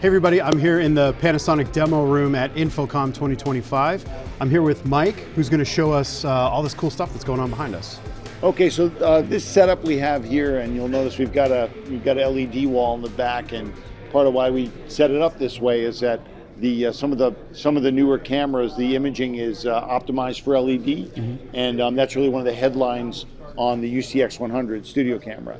Hey everybody, I'm here in the Panasonic demo room at Infocomm 2025. I'm here with Mike, who's going to show us all this cool stuff that's going on behind us. Okay, so this setup we have here, and you'll notice we've got a LED wall in the back, and part of why we set it up this way is that the some of the newer cameras, the imaging is optimized for LED, and that's really one of the headlines on the UCX 100 studio camera.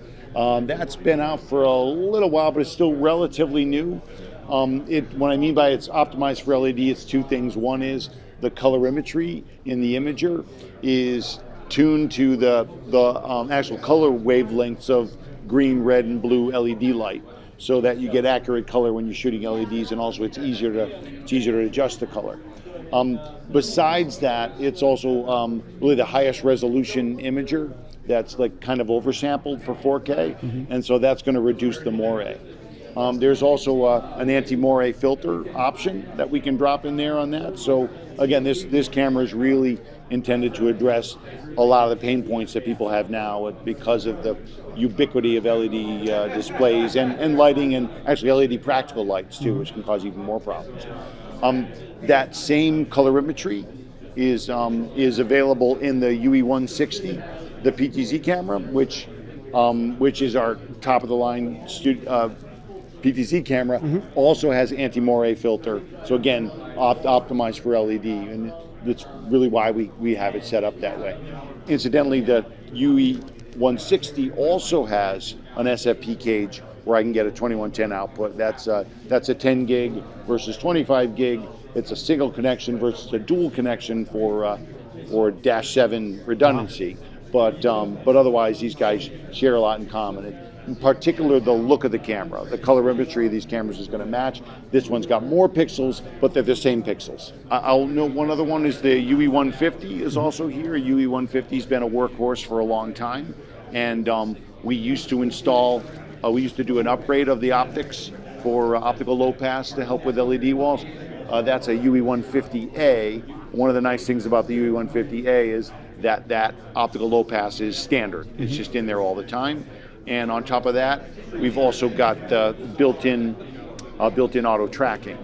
That's been out for a little while, but it's still relatively new. What I mean by it's optimized for LED, it's two things. One is the colorimetry in the imager is tuned to the actual color wavelengths of green, red, and blue LED light, so that you get accurate color when you're shooting LEDs, and also it's easier to adjust the color. Besides that, it's also really the highest resolution imager that's like kind of oversampled for 4K, and so that's going to reduce the moire. There's also an anti-moire filter option that we can drop in there on that. So again, this camera is really intended to address a lot of the pain points that people have now because of the ubiquity of LED displays and lighting, and actually LED practical lights too, which can cause even more problems. That same colorimetry is available in the UE160, the PTZ camera, which is our top of the line PTZ camera, also has anti-moire filter. So again, optimized for LED, and that's really why we have it set up that way. Incidentally, the UE160 also has an SFP cage where I can get a 2110 output. That's a 10 gig versus 25 gig. It's a single connection versus a dual connection for -7 redundancy. But otherwise, these guys share a lot in common. In particular, the look of the camera, the colorimetry of these cameras is going to match. This one's got more pixels, but they're the same pixels. I'll note one other one is the UE150 is also here. UE150's been a workhorse for a long time, and we used to do an upgrade of the optics for optical low pass to help with LED walls. That's a UE150A. One of the nice things about the UE150A is that optical low pass is standard. It's just in there all the time. And on top of that, we've also got built-in auto tracking.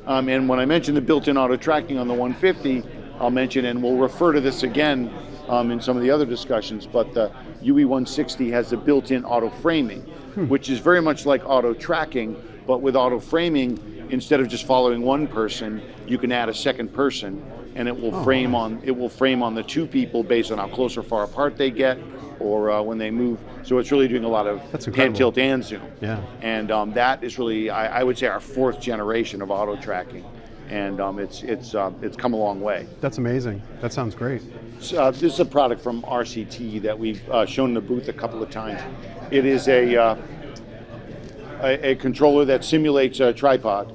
And when I mention the built-in auto tracking on the 150, I'll mention, and we'll refer to this again in some of the other discussions, but the UE160 has the built-in auto framing, which is very much like auto tracking, but with auto framing, instead of just following one person, you can add a second person, and it will frame on the two people based on how close or far apart they get, or when they move. So it's really doing a lot of pan, tilt, and zoom. Yeah. And that is really, I would say, our fourth generation of auto tracking, and it's come a long way. That's amazing. That sounds great. So, this is a product from RCT that we've shown in the booth a couple of times. It is a controller that simulates a tripod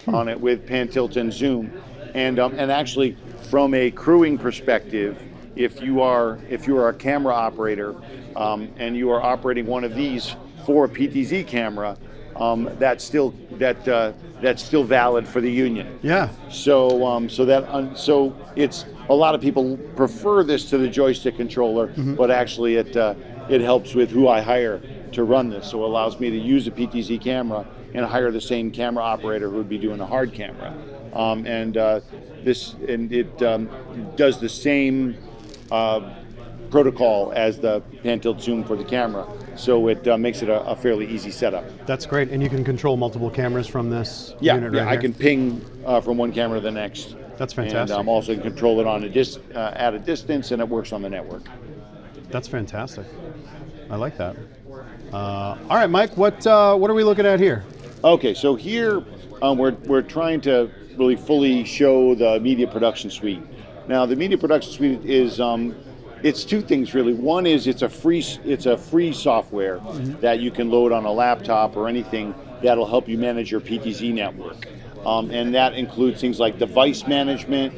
on it with pan, tilt, and zoom, and actually from a crewing perspective, if you are a camera operator and you are operating one of these for a PTZ camera, that's still valid for the union. Yeah. So it's a lot of people prefer this to the joystick controller, but actually it helps with who I hire to run this. So it allows me to use a PTZ camera and hire the same camera operator who would be doing a hard camera, and it does the same protocol as the pan, tilt, zoom for the camera, so it makes it a fairly easy setup. That's great, and you can control multiple cameras from this unit right here? I can ping from one camera to the next. That's fantastic. And also control it on at a distance, and it works on the network. That's fantastic. I like that. All right, Mike, what are we looking at here? Okay, so here we're trying to really fully show the media production suite. Now, the media production suite is it's two things really. One is it's a free software that you can load on a laptop or anything that'll help you manage your PTZ network, and that includes things like device management.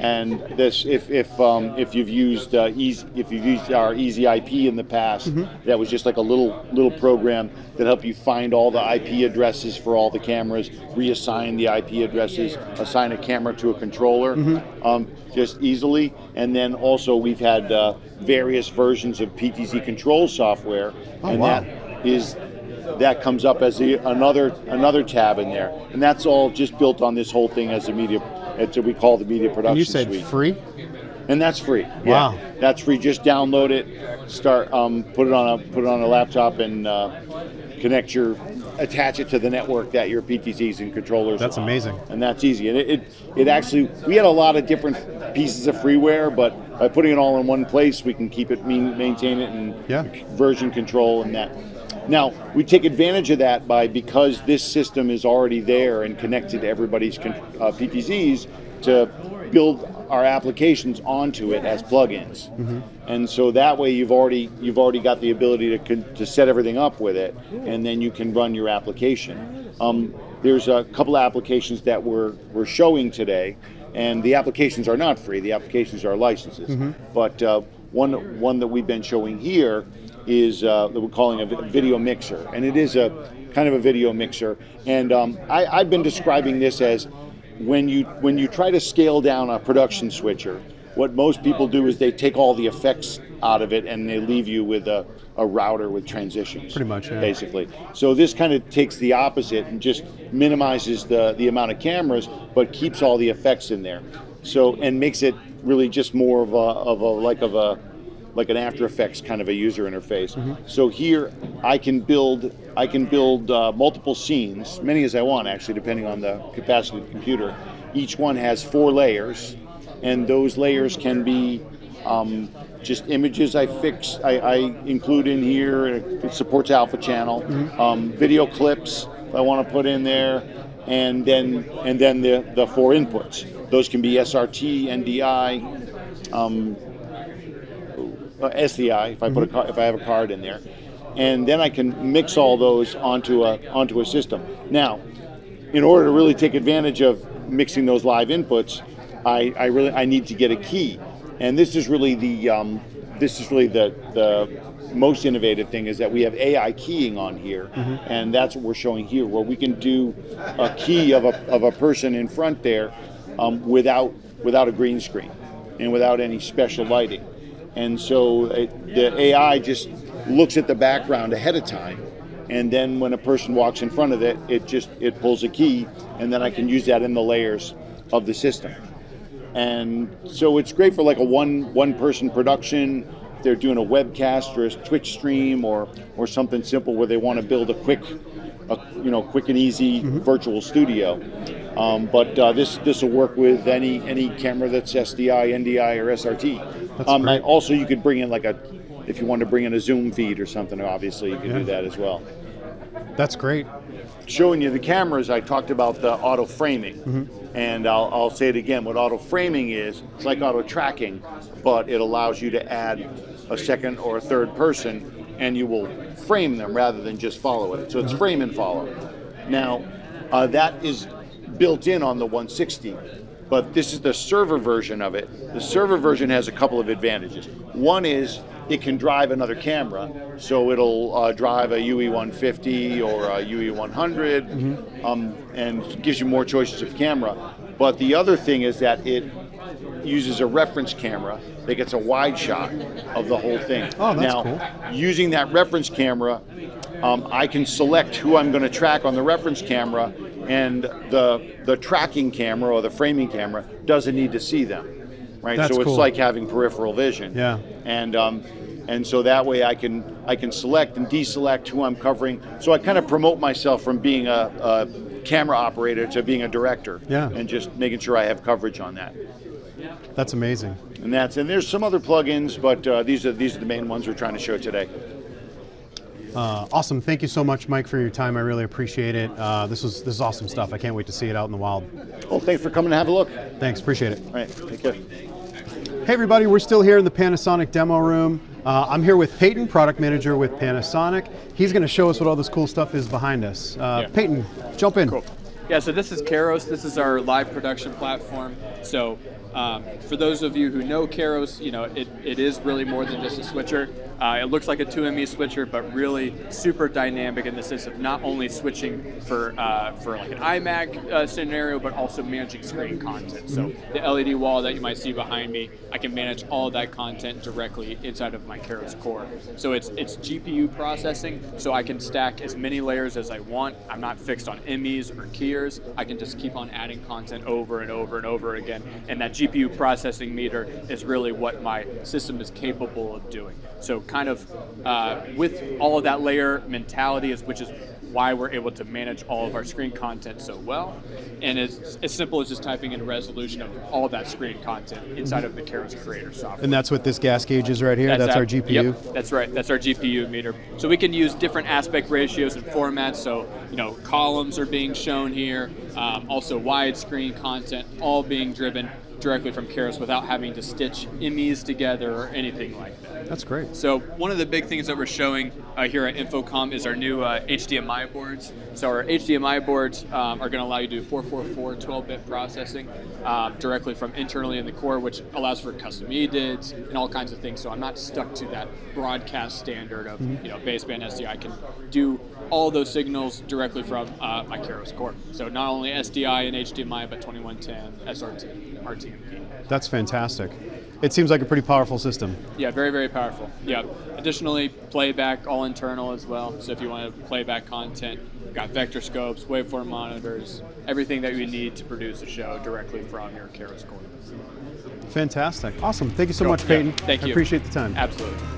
And this, if you've used our Easy IP in the past, that was just like a little program that helped you find all the IP addresses for all the cameras, reassign the IP addresses, assign a camera to a controller, just easily. And then also we've had various versions of PTZ control software, that is that comes up as another tab in there, and that's all just built on this whole thing as a media. It's what we call the media production And you said suite. free? And that's free. Wow. Yeah, that's free. Just download it, start, put it on a laptop, and attach it to the network that your PTZs and controllers. That's are on. amazing. And that's easy. And it actually, we had a lot of different pieces of freeware, but by putting it all in one place, we can keep it, maintain it, and version control and that. Now, we take advantage of that because this system is already there and connected to everybody's PTZs to build our applications onto it as plugins. Mm-hmm. And so that way you've already got the ability to set everything up with it, and then you can run your application. There's a couple of applications that we're showing today, and the applications are not free. The applications are licenses. Mm-hmm. But one that we've been showing here is that we're calling a video mixer, and it is a kind of a video mixer. And I've been describing this as when you try to scale down a production switcher, what most people do is they take all the effects out of it and they leave you with a router with transitions. Pretty much, yeah. Basically. So this kind of takes the opposite and just minimizes the amount of cameras, but keeps all the effects in there. So, and makes it really just more of like an After Effects kind of a user interface. Mm-hmm. So here I can build multiple scenes, many as I want actually, depending on the capacity of the computer. Each one has 4 layers, and those layers can be just images I include in here. It supports Alpha Channel, mm-hmm. Video clips I want to put in there, and then the 4 inputs. Those can be SRT, NDI. SDI if I put if I have a card in there, and then I can mix all those onto a system. Now, in order to really take advantage of mixing those live inputs, I need to get a key, and this is really the most innovative thing is that we have AI keying on here, mm-hmm. and that's what we're showing here, where we can do a key of a person in front there without a green screen and without any special lighting. And so the AI just looks at the background ahead of time, and then when a person walks in front of it, it pulls a key, and then I can use that in the layers of the system. And so it's great for like a one person production. If they're doing a webcast or a Twitch stream or something simple where they want to build a quick and easy mm-hmm. virtual studio. But this will work with any camera that's SDI, NDI, or SRT. Also, you could bring in if you want to bring in a Zoom feed or something, obviously you can do that as well. That's great. Showing you the cameras, I talked about the auto framing, mm-hmm. and I'll say it again. What auto framing is, it's like auto tracking, but it allows you to add a second or a third person, and you will frame them rather than just follow it. So it's mm-hmm. frame and follow. Now, that is built in on the 160, but this is the server version of it. The server version has a couple of advantages. One is it can drive another camera, so it'll drive a UE150 or a UE100, mm-hmm. And gives you more choices of camera. But the other thing is that it uses a reference camera that gets a wide shot of the whole thing. Oh, that's cool. Using that reference camera, I can select who I'm going to track on the reference camera, and the tracking camera or the framing camera doesn't need to see them, right? That's so it's cool. like having peripheral vision. Yeah. And so that way I can select and deselect who I'm covering. So I kind of promote myself from being a camera operator to being a director. Yeah. And just making sure I have coverage on that. That's amazing. And there's some other plugins, but these are the main ones we're trying to show today. Awesome. Thank you so much, Mike, for your time. I really appreciate it. This is awesome stuff. I can't wait to see it out in the wild. Well, thanks for coming to have a look. Thanks. Appreciate it. All right. Take care. Hey, everybody. We're still here in the Panasonic demo room. I'm here with Peyton, product manager with Panasonic. He's going to show us what all this cool stuff is behind us. Peyton, jump in. Cool. Yeah, so this is Keros. This is our live production platform. So for those of you who know Keros, it is really more than just a switcher. It looks like a 2ME switcher, but really super dynamic in the sense of not only switching for like an iMac scenario, but also managing screen content. So the LED wall that you might see behind me, I can manage all of that content directly inside of my Keros core. So it's GPU processing, so I can stack as many layers as I want. I'm not fixed on MEs or keyers. I can just keep on adding content over and over and over again. And that GPU processing meter is really what my system is capable of doing. So kind of with all of that layer mentality, which is why we're able to manage all of our screen content so well. And it's as simple as just typing in resolution of all of that screen content inside of the Keros Creator software. And that's what this gas gauge is right here? That's our GPU? Yep, that's right. That's our GPU meter. So we can use different aspect ratios and formats. So, columns are being shown here, also widescreen content, all being driven directly from Keros without having to stitch MEs together or anything like that. That's great. So one of the big things that we're showing here at Infocomm is our new HDMI boards. So our HDMI boards are going to allow you to do 444 12-bit processing directly from internally in the core, which allows for custom EDIDs and all kinds of things. So I'm not stuck to that broadcast standard of baseband SDI. I can do all those signals directly from my Keros core. So not only SDI and HDMI, but 2110, SRT, RTMP. That's fantastic. It seems like a pretty powerful system. Yeah, very, very powerful. Yeah. Additionally, playback, all internal as well. So if you want to play back content, you've got vector scopes, waveform monitors, everything that you need to produce a show directly from your Keros core. Fantastic. Awesome. Thank you so Cool. much, Peyton. Yeah, thank you. I appreciate the time. Absolutely.